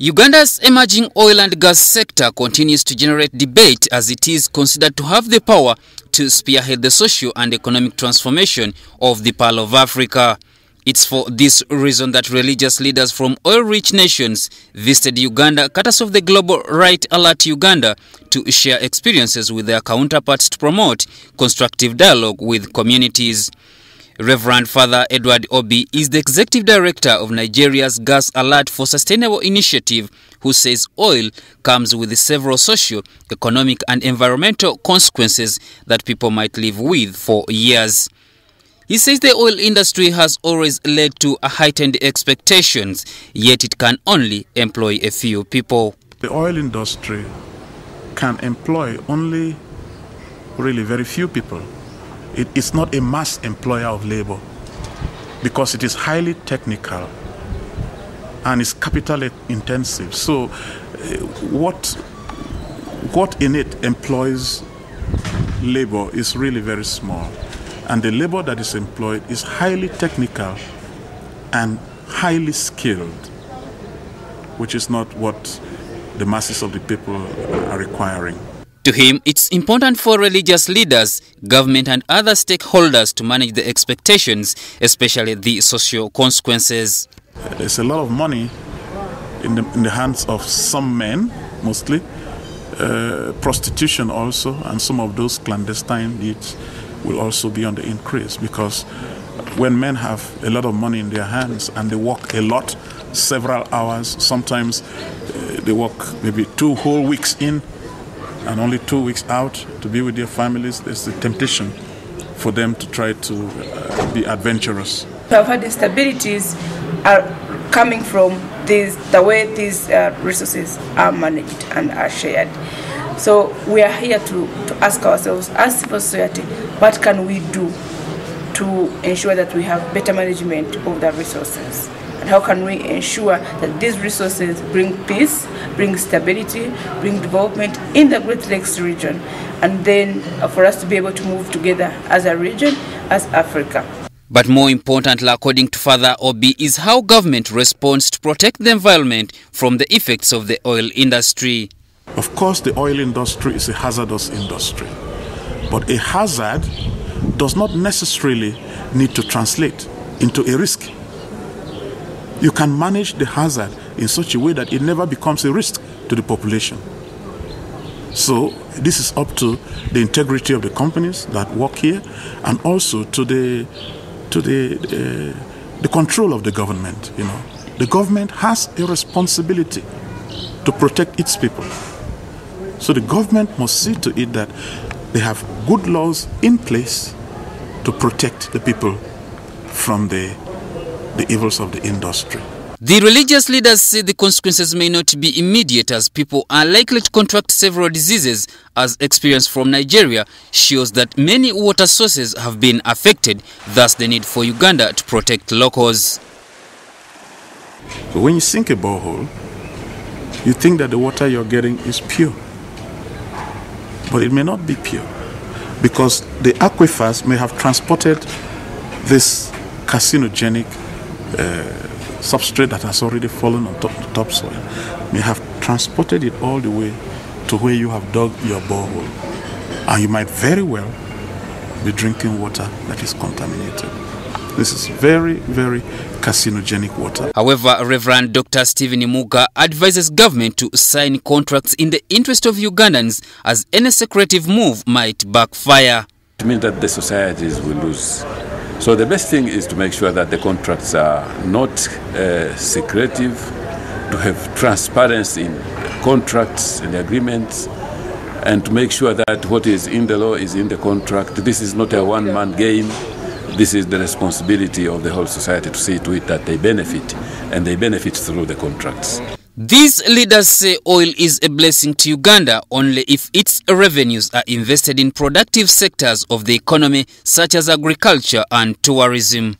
Uganda's emerging oil and gas sector continues to generate debate as it is considered to have the power to spearhead the social and economic transformation of the Pearl of Africa. It's for this reason that religious leaders from oil-rich nations visited Uganda, courtesy of the global Right Alert Uganda, to share experiences with their counterparts to promote constructive dialogue with communities. Reverend Father Edward Obi is the executive director of Nigeria's Gas Alert for Sustainable Initiative, who says oil comes with several social, economic and environmental consequences that people might live with for years. He says the oil industry has always led to heightened expectations, yet it can only employ a few people. The oil industry can employ only really very few people. It is not a mass employer of labor because it is highly technical and is capital intensive. So what in it employs labor is really very small. And the labor that is employed is highly technical and highly skilled, which is not what the masses of the people are requiring. To him, it's important for religious leaders, government and other stakeholders to manage the expectations, especially the social consequences. There's a lot of money in the hands of some men, mostly, prostitution also, and some of those clandestine deeds will also be on the increase, because when men have a lot of money in their hands and they work a lot, several hours, sometimes they work maybe 2 whole weeks in and only 2 weeks out to be with their families, there's a temptation for them to try to be adventurous. I've had instabilities are coming from the way these resources are managed and are shared. So we are here to ask ourselves, as civil society, what can we do to ensure that we have better management of the resources? And how can we ensure that these resources bring peace, bring stability, bring development in the Great Lakes region, and then for us to be able to move together as a region, as Africa. But more importantly, according to Father Obi, is how government responds to protect the environment from the effects of the oil industry. Of course, the oil industry is a hazardous industry, but a hazard does not necessarily need to translate into a risk. You can manage the hazard in such a way that it never becomes a risk to the population. So this is up to the integrity of the companies that work here, and also to the control of the government. You know, the government has a responsibility to protect its people. So the government must see to it that they have good laws in place to protect the people from the evils of the industry. The religious leaders say the consequences may not be immediate, as people are likely to contract several diseases, as experience from Nigeria shows that many water sources have been affected, thus the need for Uganda to protect locals. So when you sink a borehole, you think that the water you're getting is pure. But it may not be pure, because the aquifers may have transported this carcinogenic substrate that has already fallen on top the topsoil, may have transported it all the way to where you have dug your borehole. And you might very well be drinking water that is contaminated. This is very, very carcinogenic water. However, Reverend Dr. Stephen Imuga advises government to sign contracts in the interest of Ugandans, as any secretive move might backfire. It means that the societies will lose. So the best thing is to make sure that the contracts are not secretive, to have transparency in contracts and agreements, and to make sure that what is in the law is in the contract. This is not a one-man game. This is the responsibility of the whole society to see to it that they benefit, and they benefit through the contracts. These leaders say oil is a blessing to Uganda only if its revenues are invested in productive sectors of the economy, such as agriculture and tourism.